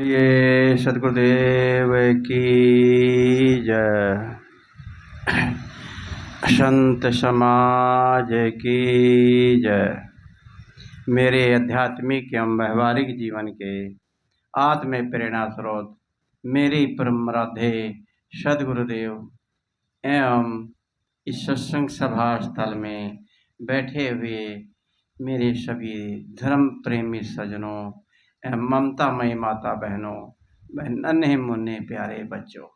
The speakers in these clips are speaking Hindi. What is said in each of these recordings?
बोलिए सदगुरुदेव की जय। संत समाज की जय। मेरे आध्यात्मिक एवं व्यवहारिक जीवन के आत्म प्रेरणा स्रोत मेरे परम आराध्य सदगुरुदेव एवं इस सत्संग सभा स्थल में बैठे हुए मेरे सभी धर्म प्रेमी सज्जनों एवं ममतामयी माता बहनों, नन्हे मुन्ने प्यारे बच्चों,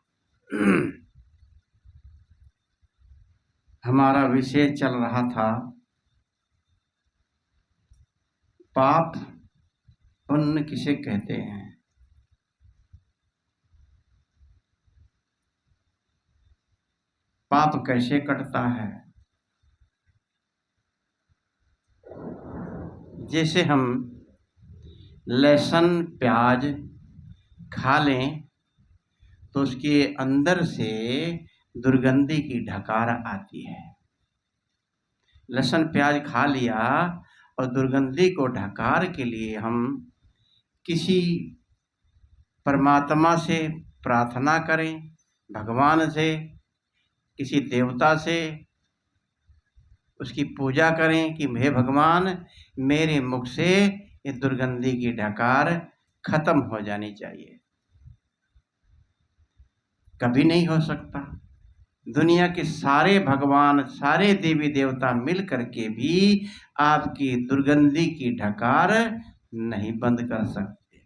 हमारा विषय चल रहा था पाप पुण्य किसे कहते हैं। पाप कैसे कटता है। जैसे हम लहसुन प्याज खा लें तो उसके अंदर से दुर्गंधी की ढकार आती है। लहसुन प्याज खा लिया और दुर्गंधी को ढकार के लिए हम किसी परमात्मा से प्रार्थना करें, भगवान से, किसी देवता से उसकी पूजा करें कि हे भगवान, मेरे मुख से ये दुर्गंधी की ढकार खत्म हो जानी चाहिए। कभी नहीं हो सकता। दुनिया के सारे भगवान, सारे देवी देवता मिल करके भी आपकी दुर्गंधी की ढकार नहीं बंद कर सकते।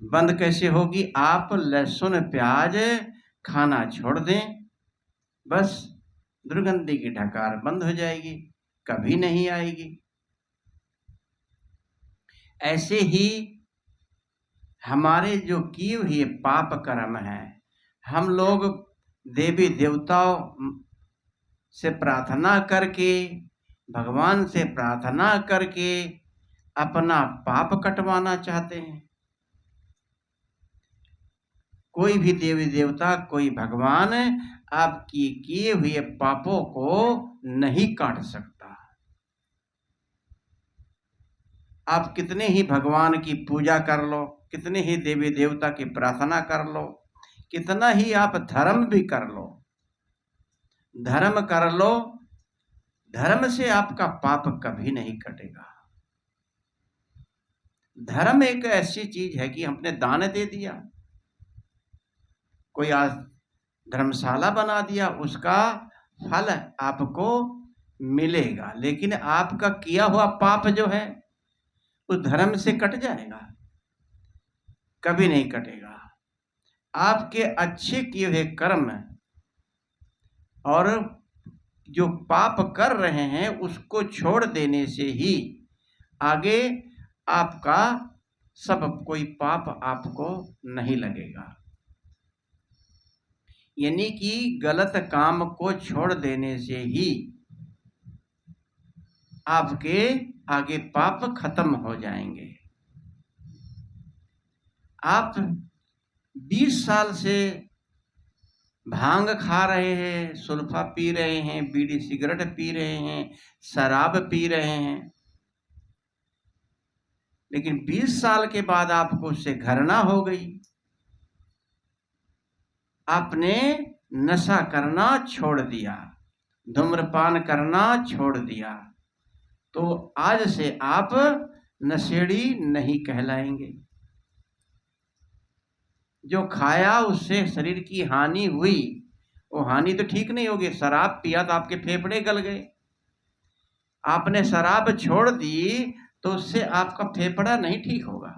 बंद कैसे होगी? आप लहसुन प्याज खाना छोड़ दें, बस दुर्गंधी की ढकार बंद हो जाएगी, कभी नहीं आएगी। ऐसे ही हमारे जो किए हुए पाप कर्म हैं, हम लोग देवी देवताओं से प्रार्थना करके, भगवान से प्रार्थना करके अपना पाप कटवाना चाहते हैं। कोई भी देवी देवता, कोई भगवान आपकी किए हुए पापों को नहीं काट सकता। आप कितने ही भगवान की पूजा कर लो, कितने ही देवी देवता की प्रार्थना कर लो, कितना ही आप धर्म भी कर लो, धर्म कर लो, धर्म से आपका पाप कभी नहीं कटेगा। धर्म एक ऐसी चीज है कि हमने दान दे दिया, कोई आज धर्मशाला बना दिया, उसका फल आपको मिलेगा, लेकिन आपका किया हुआ पाप जो है उस धर्म से कट जाएगा? कभी नहीं कटेगा। आपके अच्छे किए हुए कर्म और जो पाप कर रहे हैं उसको छोड़ देने से ही आगे आपका सब कोई पाप आपको नहीं लगेगा। यानी कि गलत काम को छोड़ देने से ही आपके आगे पाप खत्म हो जाएंगे। आप 20 साल से भांग खा रहे हैं, सुल्फा पी रहे हैं, बीड़ी सिगरेट पी रहे हैं, शराब पी रहे हैं, लेकिन 20 साल के बाद आपको उससे घृणा हो गई, आपने नशा करना छोड़ दिया, धूम्रपान करना छोड़ दिया, तो आज से आप नशेड़ी नहीं कहलाएंगे। जो खाया उससे शरीर की हानि हुई, वो हानि तो ठीक नहीं होगी। शराब पिया तो आपके फेफड़े गल गए, आपने शराब छोड़ दी तो उससे आपका फेफड़ा नहीं ठीक होगा।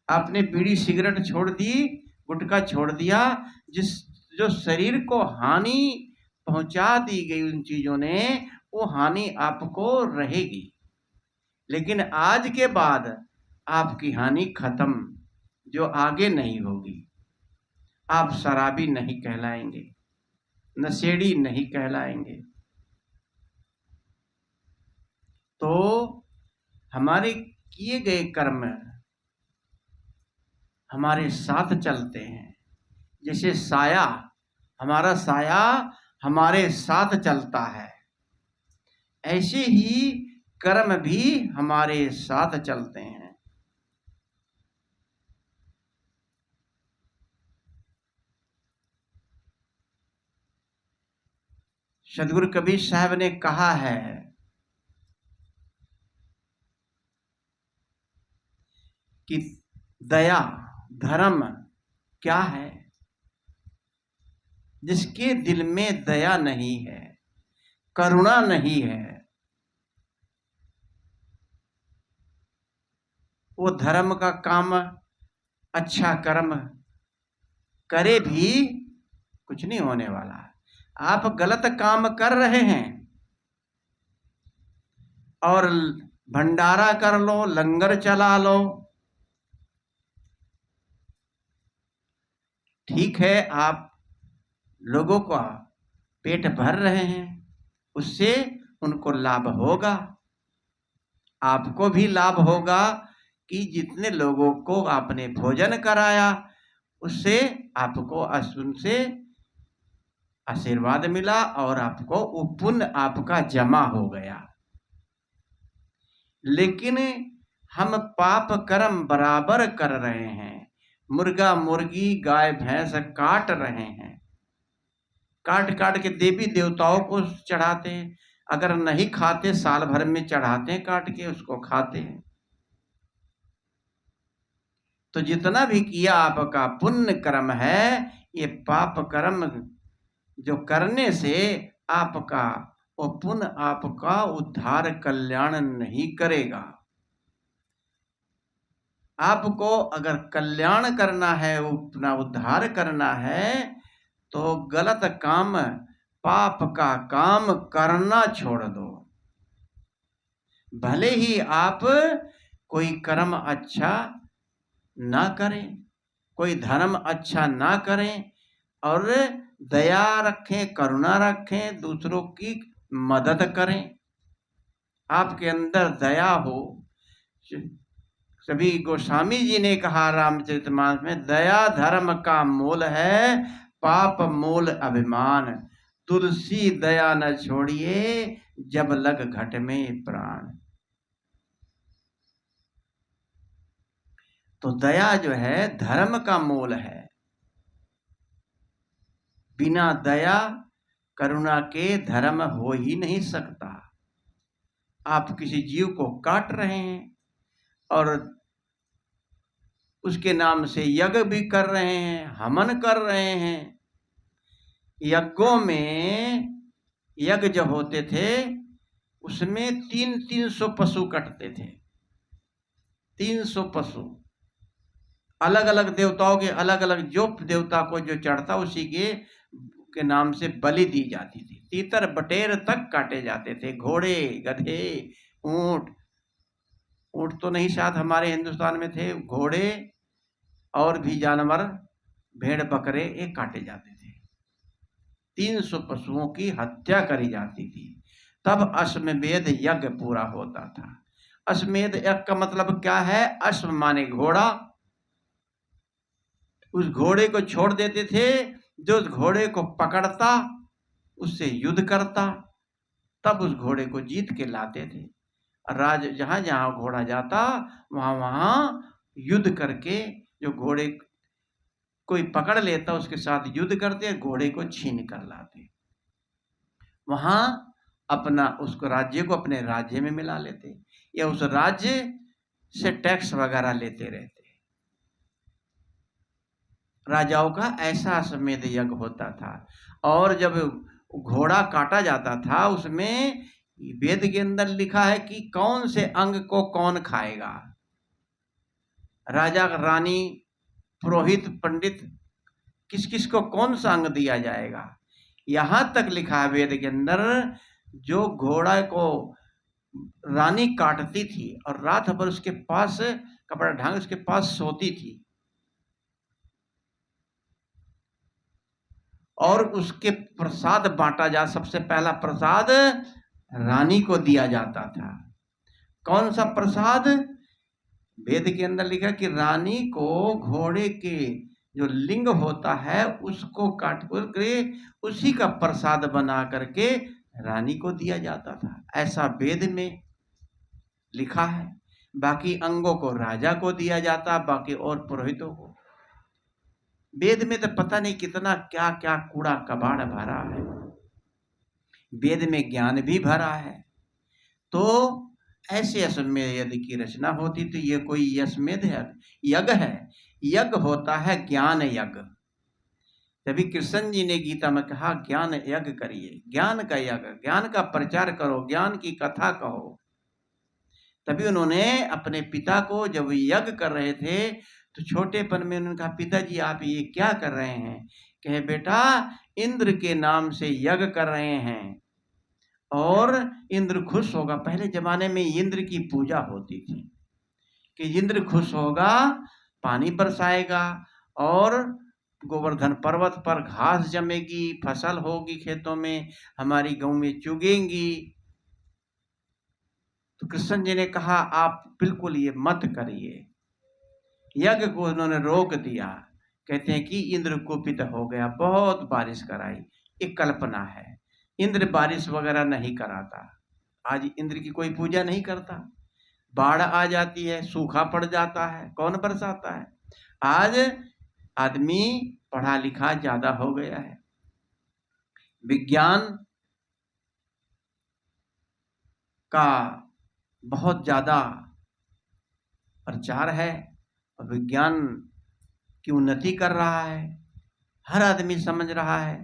आपने बीड़ी सिगरेट छोड़ दी, गुटखा छोड़ दिया, जो शरीर को हानि पहुंचा दी गई उन चीजों ने, वो हानि आपको रहेगी, लेकिन आज के बाद आपकी हानि खत्म, जो आगे नहीं होगी। आप शराबी नहीं कहलाएंगे, नशेड़ी नहीं कहलाएंगे। तो हमारे किए गए कर्म हमारे साथ चलते हैं। जैसे साया, हमारा साया हमारे साथ चलता है, ऐसे ही कर्म भी हमारे साथ चलते हैं। सदगुरु कबीर साहब ने कहा है कि दया धर्म क्या है? जिसके दिल में दया नहीं है, करुणा नहीं है, वो धर्म का काम, अच्छा कर्म करे भी कुछ नहीं होने वाला। आप गलत काम कर रहे हैं और भंडारा कर लो, लंगर चला लो, ठीक है, आप लोगों का पेट भर रहे हैं, उससे उनको लाभ होगा, आपको भी लाभ होगा कि जितने लोगों को आपने भोजन कराया उससे आपको उनसे आशीर्वाद मिला और आपको वो पुण्य आपका जमा हो गया। लेकिन हम पाप कर्म बराबर कर रहे हैं, मुर्गा मुर्गी गाय भैंस काट रहे हैं, काट काट के देवी देवताओं को चढ़ाते हैं, अगर नहीं खाते साल भर में चढ़ाते हैं, काट के उसको खाते हैं। तो जितना भी किया आपका पुण्य कर्म है, ये पाप कर्म जो करने से आपका वो पुण्य आपका उद्धार कल्याण नहीं करेगा। आपको अगर कल्याण करना है, अपना उद्धार करना है, तो गलत काम, पाप का काम करना छोड़ दो। भले ही आप कोई कर्म अच्छा ना करें, कोई धर्म अच्छा ना करें, और दया रखें, करुणा रखें, दूसरों की मदद करें, आपके अंदर दया हो। सभी गोस्वामी जी ने कहा रामचरितमानस में, दया धर्म का मूल है, पाप मूल अभिमान, तुलसी दया न छोड़िए, जब लग घट में प्राण। तो दया जो है धर्म का मूल है। बिना दया करुणा के धर्म हो ही नहीं सकता। आप किसी जीव को काट रहे हैं और उसके नाम से यज्ञ भी कर रहे हैं, हवन कर रहे हैं। यज्ञों में यज्ञ जो होते थे उसमें 300 पशु कटते थे, 300 पशु, अलग अलग देवताओं के, अलग अलग जो देवता को जो चढ़ता उसी के नाम से बलि दी जाती थी। तीतर बटेर तक काटे जाते थे, घोड़े गधे ऊंट, ऊंट तो नहीं शायद हमारे हिंदुस्तान में थे, घोड़े और भी जानवर भेड़ बकरे ये काटे जाते थे। 300 पशुओं की हत्या करी जाती थी, तब अश्वमेध यज्ञ पूरा होता था। अश्वमेध यज्ञ का मतलब क्या है? अश्व माने घोड़ा, उस घोड़े को छोड़ देते थे, जो उस घोड़े को पकड़ता उससे युद्ध करता, तब उस घोड़े को जीत के लाते थे। राज जहां जहां घोड़ा जाता वहां वहां युद्ध करके, जो घोड़े कोई पकड़ लेता उसके साथ युद्ध करते, घोड़े को छीन कर लाते, वहां अपना उसको राज्य को अपने राज्य में मिला लेते, या उस राज्य से टैक्स वगैरह लेते रहते। राजाओं का ऐसा अश्वमेध यज्ञ होता था। और जब घोड़ा काटा जाता था उसमें वेद के अंदर लिखा है कि कौन से अंग को कौन खाएगा, राजा रानी पुरोहित पंडित किस किस को कौन सा अंग दिया जाएगा। यहां तक लिखा है वेद के अंदर, जो घोड़ा को रानी काटती थी और रात भर उसके पास कपड़ा ढांक उसके पास सोती थी, और उसके प्रसाद बांटा जा, सबसे पहला प्रसाद रानी को दिया जाता था। कौन सा प्रसाद? वेद के अंदर लिखा कि रानी को घोड़े के जो लिंग होता है उसको काट करके उसी का प्रसाद बना करके रानी को दिया जाता था, ऐसा वेद में लिखा है। बाकी अंगों को राजा को दिया जाता, बाकी और पुरोहितों को। वेद में तो पता नहीं कितना क्या क्या कूड़ा कबाड़ भरा है। वेद में ज्ञान भी भरा है। तो ऐसे अश्वमेध यज्ञ की रचना होती तो ये कोई अश्वमेध यज्ञ है, यज्ञ होता है ज्ञान यज्ञ। तभी कृष्ण जी ने गीता में कहा ज्ञान यज्ञ करिए, ज्ञान का यज्ञ, ज्ञान का प्रचार करो, ज्ञान की कथा कहो। तभी उन्होंने अपने पिता को, जब यज्ञ कर रहे थे तो छोटेपन में उन्होंने कहा पिताजी आप ये क्या कर रहे हैं? कहे बेटा इंद्र के नाम से यज्ञ कर रहे हैं और इंद्र खुश होगा। पहले जमाने में इंद्र की पूजा होती थी कि इंद्र खुश होगा, पानी बरसाएगा और गोवर्धन पर्वत पर घास जमेगी, फसल होगी खेतों में, हमारी गऊ में चुगेंगी। तो कृष्ण जी ने कहा आप बिल्कुल ये मत करिए। यज्ञ को उन्होंने रोक दिया। कहते हैं कि इंद्र कुपित हो गया, बहुत बारिश कराई। एक कल्पना है, इंद्र बारिश वगैरह नहीं कराता। आज इंद्र की कोई पूजा नहीं करता। बाढ़ आ जाती है, सूखा पड़ जाता है, कौन बरसाता है? आज आदमी पढ़ा लिखा ज्यादा हो गया है, विज्ञान का बहुत ज्यादा प्रचार है और विज्ञान की उन्नति कर रहा है। हर आदमी समझ रहा है।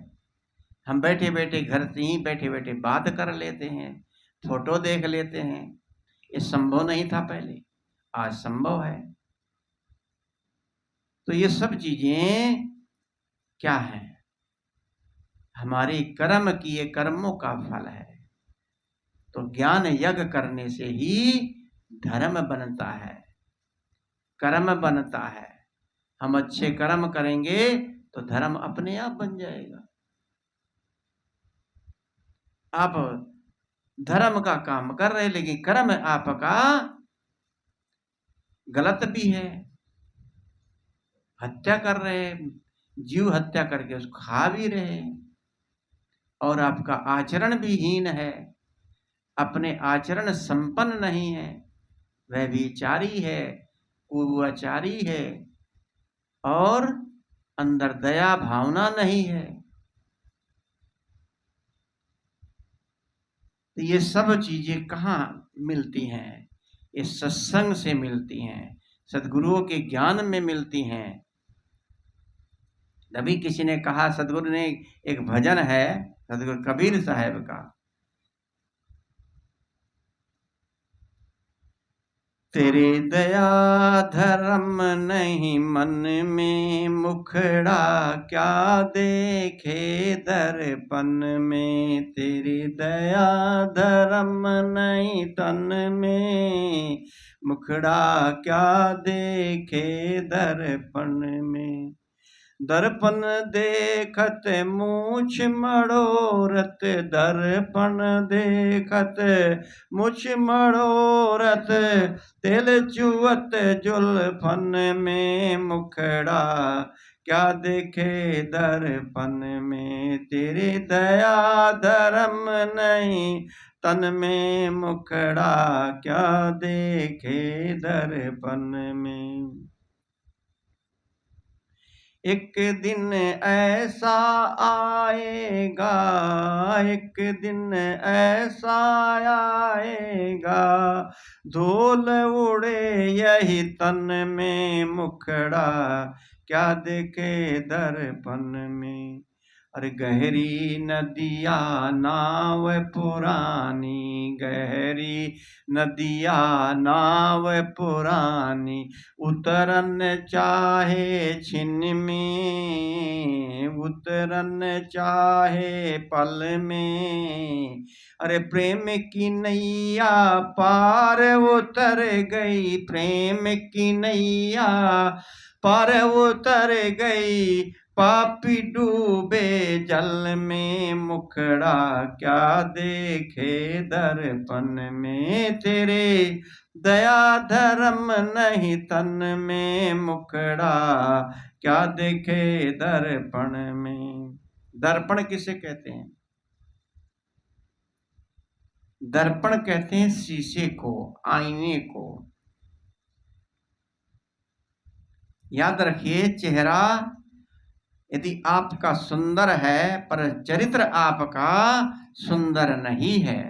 हम बैठे बैठे घर से ही बैठे बैठे बात कर लेते हैं, फोटो देख लेते हैं। ये संभव नहीं था पहले, आज संभव है। तो ये सब चीजें क्या है? हमारे कर्म किए कर्मों का फल है। तो ज्ञान यज्ञ करने से ही धर्म बनता है, कर्म बनता है। हम अच्छे कर्म करेंगे तो धर्म अपने आप बन जाएगा। आप धर्म का काम कर रहे लेकिन कर्म आपका गलत भी है, हत्या कर रहे, जीव हत्या करके उसको खा भी रहे, और आपका आचरण भी हीन है, अपने आचरण संपन्न नहीं है, वह व्यभिचारी है, कुआचारी है और अंदर दया भावना नहीं है। तो ये सब चीजें कहाँ मिलती हैं? ये सत्संग से मिलती हैं, सदगुरुओं के ज्ञान में मिलती हैं। तभी किसी ने कहा, सदगुरु ने एक भजन है सदगुरु कबीर साहब का, तेरे दया धर्म नहीं मन में, मुखड़ा क्या देखे दर्पण में। तेरी दया धर्म नहीं तन में, मुखड़ा क्या देखे दर्पण में। दर्पण देखत मूछ मड़ोरत, दर्पण देखत मूछ मड़ोरत। तेल चुवत जुल्फन में, मुखड़ा क्या देखे दर्पण में। तेरी दया धर्म नहीं तन में, मुखड़ा क्या देखे दर्पण में। एक दिन ऐसा आएगा, एक दिन ऐसा आएगा, धूल उड़े यही तन में, मुखड़ा क्या देखे दर्पण में। अरे गहरी नदिया नाव पुरानी, गहरी नदिया नाव पुरानी, उतरन चाहे छिन में, उतरन चाहे पल में। अरे प्रेम की नैया पार उतर गई, प्रेम की नैया पार उतर गई, पापी डूबे जल में, मुखड़ा क्या देखे दर्पण में। तेरे दया धर्म नहीं तन में, मुखड़ा क्या देखे दर्पण में। दर्पण किसे कहते हैं? दर्पण कहते हैं शीशे को, आईने को। याद रखिए, चेहरा यदि आपका सुंदर है पर चरित्र आपका सुंदर नहीं है।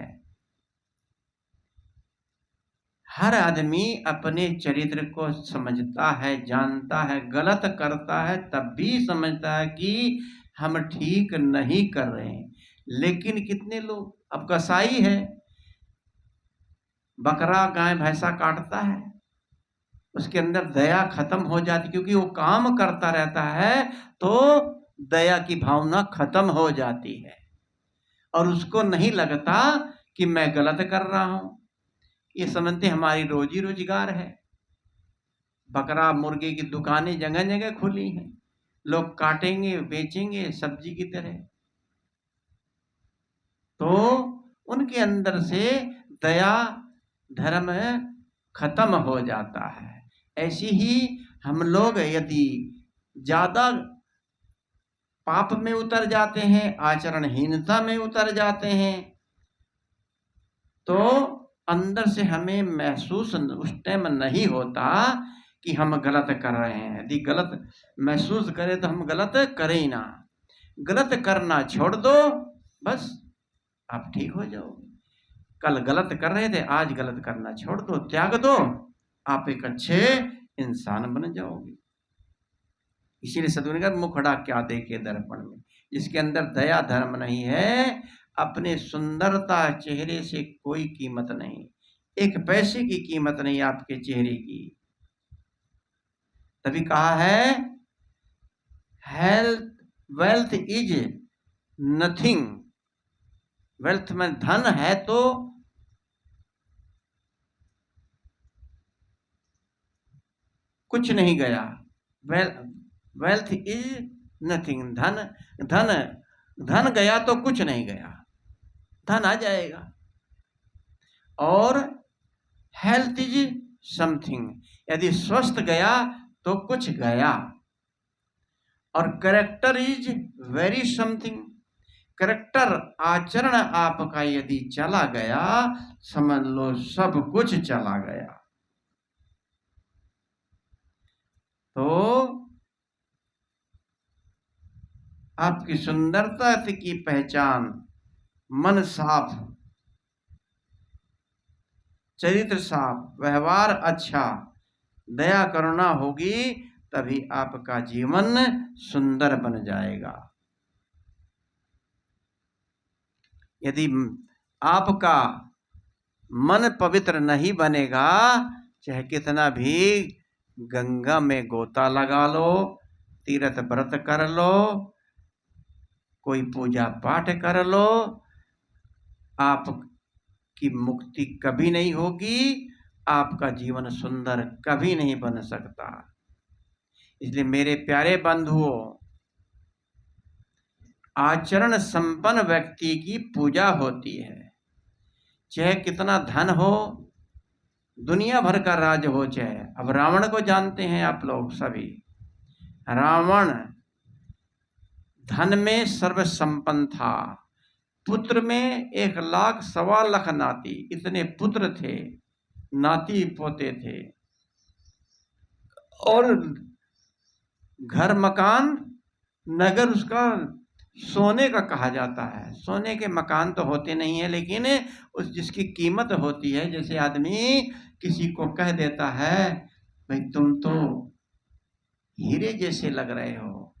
हर आदमी अपने चरित्र को समझता है, जानता है, गलत करता है तब भी समझता है कि हम ठीक नहीं कर रहे हैं। लेकिन कितने लोग, अब कसाई है, बकरा गाय भैंसा काटता है, उसके अंदर दया खत्म हो जाती, क्योंकि वो काम करता रहता है तो दया की भावना खत्म हो जाती है और उसको नहीं लगता कि मैं गलत कर रहा हूं। ये समझते हमारी रोजी रोजगार है। बकरा मुर्गे की दुकानें जगह जगह खुली हैं, लोग काटेंगे बेचेंगे सब्जी की तरह, तो उनके अंदर से दया धर्म खत्म हो जाता है। ऐसे ही हम लोग यदि ज्यादा पाप में उतर जाते हैं, आचरणहीनता में उतर जाते हैं, तो अंदर से हमें महसूस उस टाइम नहीं होता कि हम गलत कर रहे हैं। यदि गलत महसूस करें तो हम गलत करें ही ना, गलत करना छोड़ दो, बस आप ठीक हो जाओगे। कल गलत कर रहे थे, आज गलत करना छोड़ दो, त्याग दो, आप एक अच्छे इंसान बन जाओगे। इसीलिए सदगुरु ने कहा मुखड़ा क्या देखे दर्पण में, जिसके अंदर दया धर्म नहीं है, अपने सुंदरता चेहरे से कोई कीमत नहीं, एक पैसे की कीमत नहीं आपके चेहरे की। तभी कहा है health wealth is nothing, wealth में धन है तो कुछ नहीं गया, वेल्थ इज नथिंग, धन धन धन गया तो कुछ नहीं गया, धन आ जाएगा। और हेल्थ इज समथिंग, यदि स्वस्थ गया तो कुछ गया। और character is very something, character आचरण आपका यदि चला गया, समझ लो सब कुछ चला गया। तो आपकी सुंदरता की पहचान मन साफ, चरित्र साफ, व्यवहार अच्छा, दया करुणा होगी, तभी आपका जीवन सुंदर बन जाएगा। यदि आपका मन पवित्र नहीं बनेगा, चाहे कितना भी गंगा में गोता लगा लो, तीर्थ व्रत कर लो, कोई पूजा पाठ कर लो, आपकी मुक्ति कभी नहीं होगी, आपका जीवन सुंदर कभी नहीं बन सकता। इसलिए मेरे प्यारे बंधुओं, आचरण संपन्न व्यक्ति की पूजा होती है, चाहे कितना धन हो, दुनिया भर का राज हो, चाहे अब रावण को जानते हैं आप लोग सभी, रावण धन में सर्वसंपन्न था, पुत्र में 1,00,000 सवा लाख नाती, इतने पुत्र थे, नाती पोते थे, और घर मकान नगर उसका सोने का कहा जाता है। सोने के मकान तो होते नहीं है, लेकिन उस जिसकी कीमत होती है, जैसे आदमी किसी को कह देता है भाई तुम तो हीरे जैसे लग रहे हो,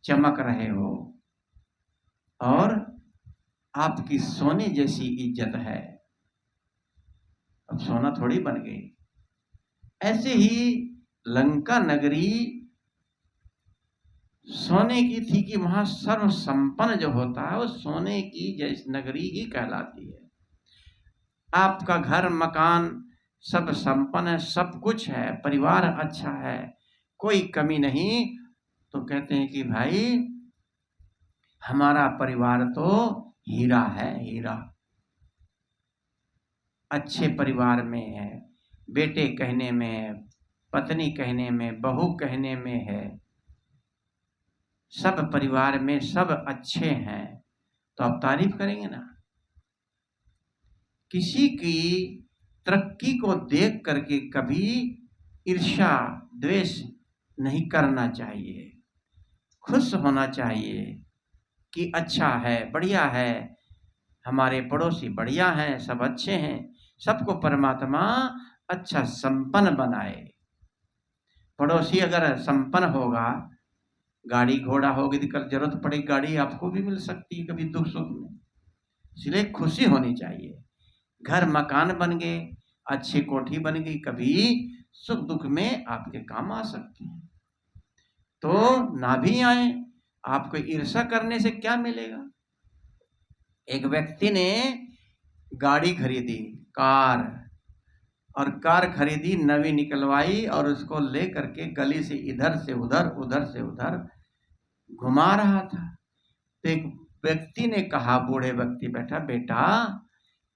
चमक रहे हो, और आपकी सोने जैसी इज्जत है, अब सोना थोड़ी बन गई। ऐसे ही लंका नगरी सोने की थी कि वहां सर्व संपन्न जो होता है वो सोने की जैसी नगरी ही कहलाती है। आपका घर मकान सब संपन्न है, सब कुछ है, परिवार अच्छा है, कोई कमी नहीं, तो कहते हैं कि भाई हमारा परिवार तो हीरा है, हीरा, अच्छे परिवार में है, बेटे कहने में है, पत्नी कहने में, बहू कहने में है, सब परिवार में सब अच्छे हैं, तो आप तारीफ करेंगे ना। किसी की तरक्की को देख करके कभी ईर्ष्या द्वेष नहीं करना चाहिए। खुश होना चाहिए कि अच्छा है, बढ़िया है, हमारे पड़ोसी बढ़िया हैं, सब अच्छे हैं, सबको परमात्मा अच्छा संपन्न बनाए। पड़ोसी अगर संपन्न होगा, गाड़ी घोड़ा होगी तो कल जरूरत पड़ेगी, गाड़ी आपको भी मिल सकती है कभी दुख सुख में। इसलिए खुशी होनी चाहिए। घर मकान बन गए, अच्छी कोठी बन गई, कभी सुख दुख में आपके काम आ सकती है, तो ना भी आए। आपको ईर्ष्या करने से क्या मिलेगा? एक व्यक्ति ने गाड़ी खरीदी, कार, और कार खरीदी, नवी निकलवाई और उसको ले करके गली से इधर से उधर, उधर से उधर घुमा रहा था। तो एक व्यक्ति ने कहा, बूढ़े व्यक्ति बैठा, बेटा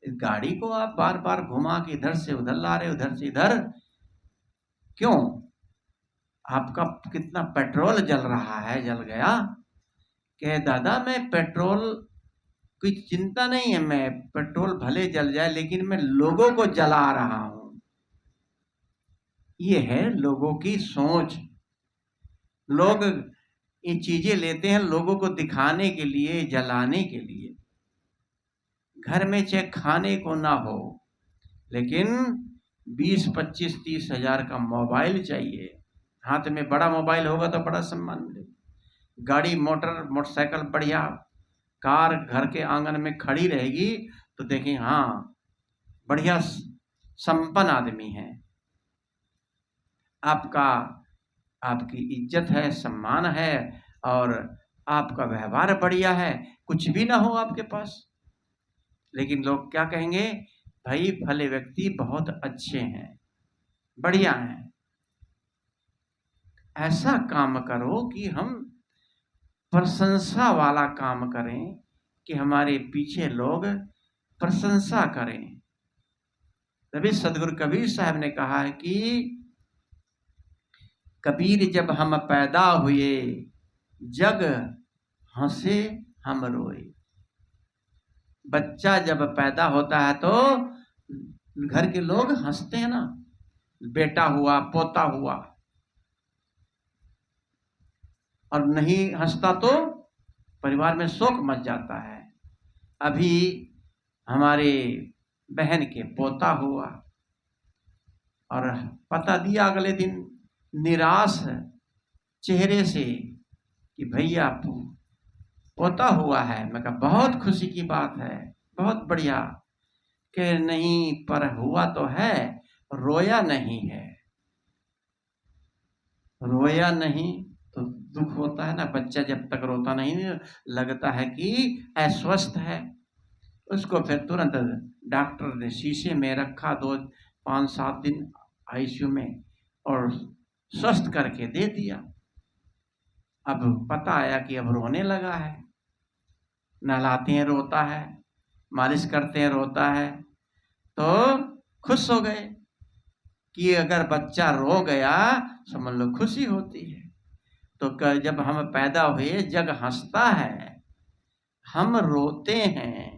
इस गाड़ी को आप बार बार घुमा के इधर से उधर ला रहे, उधर से इधर क्यों? आपका कितना पेट्रोल जल रहा है, जल गया। कहे दादा मैं पेट्रोल की चिंता नहीं है, मैं पेट्रोल भले जल जाए लेकिन मैं लोगों को जला रहा हूं। ये है लोगों की सोच। लोग ये चीजें लेते हैं लोगों को दिखाने के लिए, जलाने के लिए। घर में चाहे खाने को ना हो, लेकिन 20, 25, 30 हजार का मोबाइल चाहिए। हाथ में बड़ा मोबाइल होगा तो बड़ा सम्मान मिलेगा। गाड़ी मोटरसाइकिल बढ़िया, कार घर के आंगन में खड़ी रहेगी तो देखें हाँ बढ़िया संपन्न आदमी है, आपकी इज्जत है, सम्मान है, और आपका व्यवहार बढ़िया है। कुछ भी ना हो आपके पास, लेकिन लोग क्या कहेंगे? भाई फले व्यक्ति बहुत अच्छे हैं, बढ़िया हैं। ऐसा काम करो कि हम प्रशंसा वाला काम करें, कि हमारे पीछे लोग प्रशंसा करें। तभी सदगुरु कबीर साहब ने कहा है कि कबीर जब हम पैदा हुए, जग हंसे हम रोए। बच्चा जब पैदा होता है तो घर के लोग हंसते हैं ना, बेटा हुआ, पोता हुआ, और नहीं हंसता तो परिवार में शोक मच जाता है। अभी हमारे बहन के पोता हुआ और पता दिया अगले दिन निराश चेहरे से कि भैया पोता हुआ है। मैं कहा बहुत खुशी की बात है, बहुत बढ़िया। कि नहीं पर हुआ तो है, रोया नहीं है। रोया नहीं तो दुख होता है ना, बच्चा जब तक रोता नहीं लगता है कि अस्वस्थ है। उसको फिर तुरंत डॉक्टर ने शीशे में रखा, 2, 5, 7 दिन आईसीयू में, और स्वस्थ करके दे दिया। अब पता आया कि अब रोने लगा है, नहलाते हैं रोता है, मालिश करते हैं रोता है। तो खुश हो गए कि अगर बच्चा रो गया समझ लो खुशी होती है। तो जब हम पैदा हुए जग हंसता है, हम रोते हैं।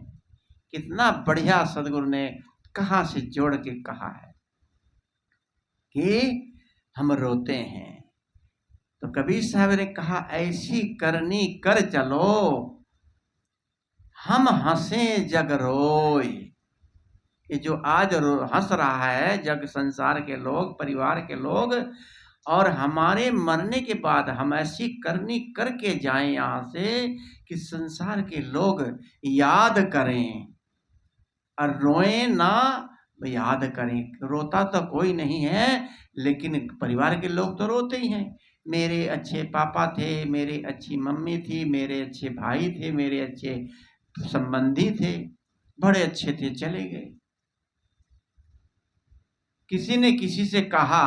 कितना बढ़िया सदगुरु ने कहाँ से जोड़ के कहा है कि हम रोते हैं। तो कबीर साहब ने कहा ऐसी करनी कर चलो, हम हंसे जग रोए। ये जो आज हंस रहा है जग, संसार के लोग, परिवार के लोग, और हमारे मरने के बाद हम ऐसी करनी करके जाएं यहाँ से कि संसार के लोग याद करें और रोएं ना, याद करें। रोता तो कोई नहीं है, लेकिन परिवार के लोग तो रोते ही हैं। मेरे अच्छे पापा थे, मेरे अच्छी मम्मी थी, मेरे अच्छे भाई थे, मेरे अच्छे संबंधी थे, बड़े अच्छे थे, चले गए। किसी ने किसी से कहा,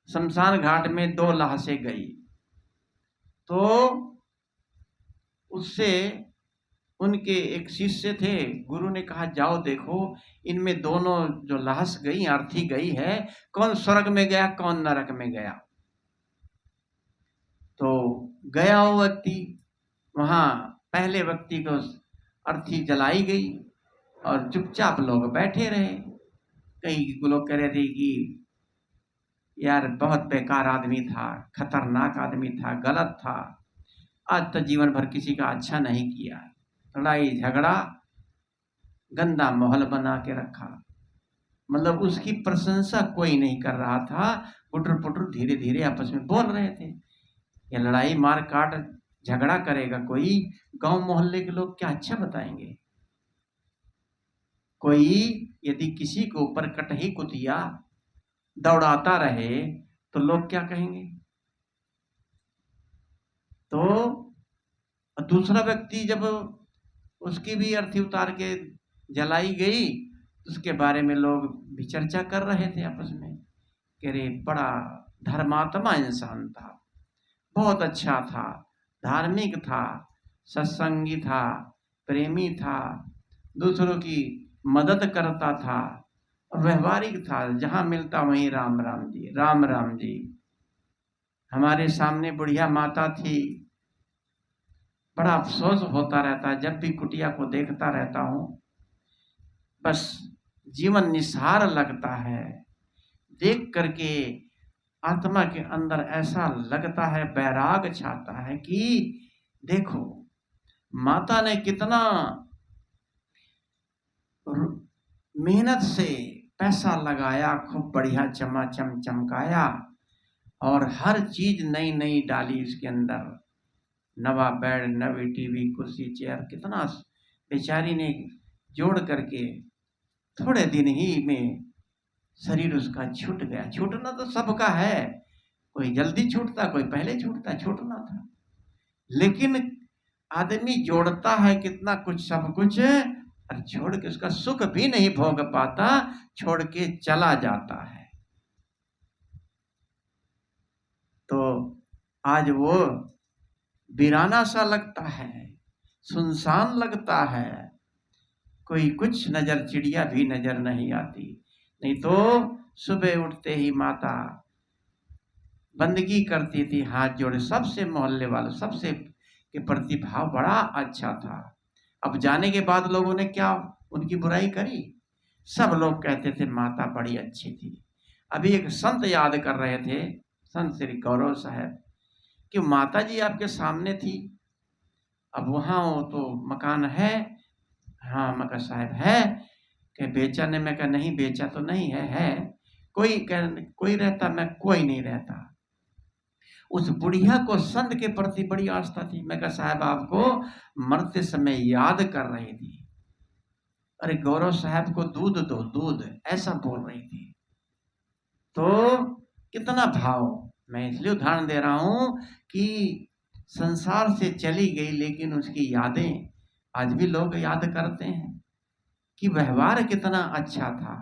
शमशान घाट में 2 लाशें गई, तो उससे उनके एक शिष्य थे, गुरु ने कहा जाओ देखो इनमें दोनों जो लाश गई, अर्थी गई है, कौन स्वर्ग में गया कौन नरक में गया। तो गया वो व्यक्ति, वहां पहले व्यक्ति को अर्थी जलाई गई और चुपचाप लोग बैठे रहे। कई लोग कह रहे थे कि यार बहुत बेकार आदमी था, खतरनाक आदमी था, गलत था, आज तक जीवन भर किसी का अच्छा नहीं किया, लड़ाई झगड़ा, गंदा माहौल बना के रखा। मतलब उसकी प्रशंसा कोई नहीं कर रहा था, पुटर पुटर धीरे धीरे आपस में बोल रहे थे। ये लड़ाई मार काट झगड़ा करेगा कोई, गांव मोहल्ले के लोग क्या अच्छा बताएंगे? कोई यदि किसी के ऊपर कटही कुतिया दौड़ाता रहे तो लोग क्या कहेंगे? तो दूसरा व्यक्ति जब उसकी भी अर्थी उतार के जलाई गई, उसके बारे में लोग भी चर्चा कर रहे थे आपस में कि अरे बड़ा धर्मात्मा इंसान था, बहुत अच्छा था, धार्मिक था, सत्संगी था, प्रेमी था, दूसरों की मदद करता था और व्यवहारिक था, जहां मिलता वहीं राम राम जी, राम राम जी। हमारे सामने बुढ़िया माता थी, बड़ा अफसोस होता रहता है जब भी कुटिया को देखता रहता हूं, बस जीवन निसार लगता है। देख करके आत्मा के अंदर ऐसा लगता है, बैराग छाता है कि देखो माता ने कितना मेहनत से पैसा लगाया, खूब बढ़िया चमाचम चमकाया और हर चीज नई नई डाली इसके अंदर, नवा बेड, नवी टीवी, कुर्सी, चेयर, कितना बेचारी ने जोड़ करके थोड़े दिन ही में शरीर उसका छूट गया। छूटना तो सबका है, कोई जल्दी छूटता, कोई पहले छूटता, छूटना था। लेकिन आदमी जोड़ता है कितना कुछ, सब कुछ, और छोड़ के उसका सुख भी नहीं भोग पाता, छोड़ के चला जाता है। तो आज वो वीराना सा लगता है, सुनसान लगता है, कोई कुछ नजर, चिड़िया भी नजर नहीं आती। नहीं तो सुबह उठते ही माता बंदगी करती थी, हाथ जोड़े, सबसे मोहल्ले वालों सबसे के प्रति भाव बड़ा अच्छा था। अब जाने के बाद लोगों ने क्या उनकी बुराई करी? सब लोग कहते थे माता बड़ी अच्छी थी। अभी एक संत याद कर रहे थे, संत श्री गौरव साहब, कि माता जी आपके सामने थी, अब वहां वो तो मकान है, हाँ मगर साहब है, कि बेचा ने? मैं कहा नहीं बेचा तो नहीं है। कोई कह कोई रहता? मैं कोई नहीं रहता। उस बुढ़िया को संत के प्रति बड़ी आस्था थी। मैं कहा साहब आपको मरते समय याद कर रही थी, अरे गौरव साहब को दूध दो, दूध, ऐसा बोल रही थी। तो कितना भाव! मैं इसलिए उदाहरण दे रहा हूं कि संसार से चली गई लेकिन उसकी यादें आज भी लोग याद करते हैं कि व्यवहार कितना अच्छा था।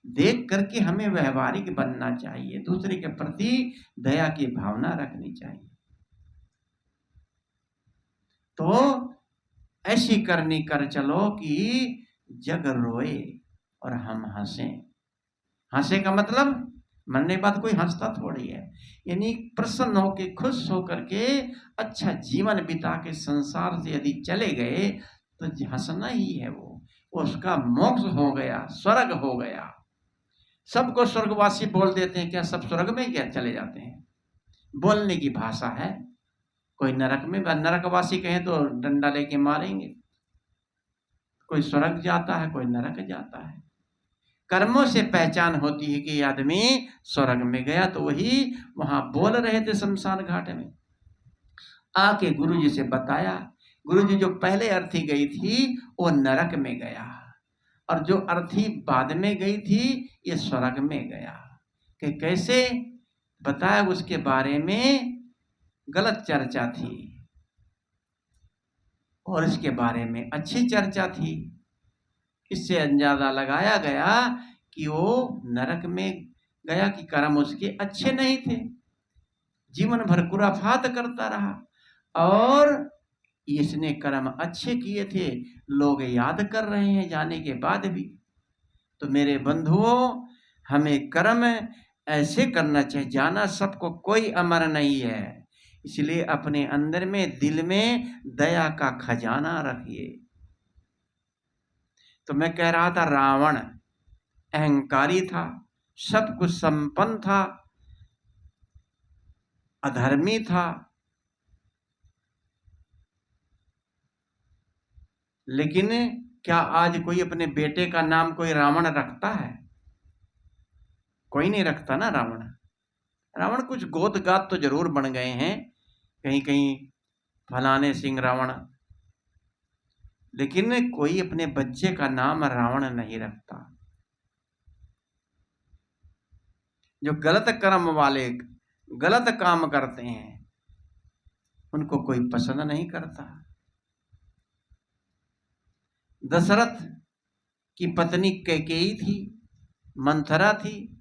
देख करके हमें व्यवहारिक बनना चाहिए, दूसरे के प्रति दया की भावना रखनी चाहिए। तो ऐसी करनी कर चलो कि जग रोए और हम हंसे। हंसे का मतलब मरने के बाद कोई हंसता थोड़ी है, यानी प्रसन्न होके, खुश होकर के, अच्छा जीवन बिता के संसार से यदि चले गए तो हंसना ही है वो, उसका मोक्ष हो गया, स्वर्ग हो गया। सबको स्वर्गवासी बोल देते हैं, क्या सब स्वर्ग में क्या चले जाते हैं? बोलने की भाषा है। कोई नरक में, नरकवासी कहें तो डंडा लेके मारेंगे। कोई स्वर्ग जाता है, कोई नरक जाता है। कर्मों से पहचान होती है कि ये आदमी स्वर्ग में गया। तो वही वहां बोल रहे थे शमशान घाट में आके, गुरु जी से बताया। गुरु जी जो पहले अर्थी गई थी वो नरक में गया, और जो अर्थी बाद में गई थी ये स्वर्ग में गया। कि कैसे बताया, उसके बारे में गलत चर्चा थी और इसके बारे में अच्छी चर्चा थी। इससे अंदाजा लगाया गया कि वो नरक में गया कि कर्म उसके अच्छे नहीं थे, जीवन भर खुराफात करता रहा, और इसने कर्म अच्छे किए थे, लोग याद कर रहे हैं जाने के बाद भी। तो मेरे बंधुओं, हमें कर्म ऐसे करना चाहिए, जाना सबको, कोई अमर नहीं है, इसलिए अपने अंदर में, दिल में दया का खजाना रखिए। तो मैं कह रहा था रावण अहंकारी था, सब कुछ संपन्न था, अधर्मी था, लेकिन क्या आज कोई अपने बेटे का नाम कोई रावण रखता है? कोई नहीं रखता ना रावण। रावण कुछ गोत गात तो जरूर बन गए हैं, कहीं कहीं फलाने सिंह रावण, लेकिन कोई अपने बच्चे का नाम रावण नहीं रखता। जो गलत कर्म वाले गलत काम करते हैं उनको कोई पसंद नहीं करता। दशरथ की पत्नी कैकेयी थी, मंथरा थी,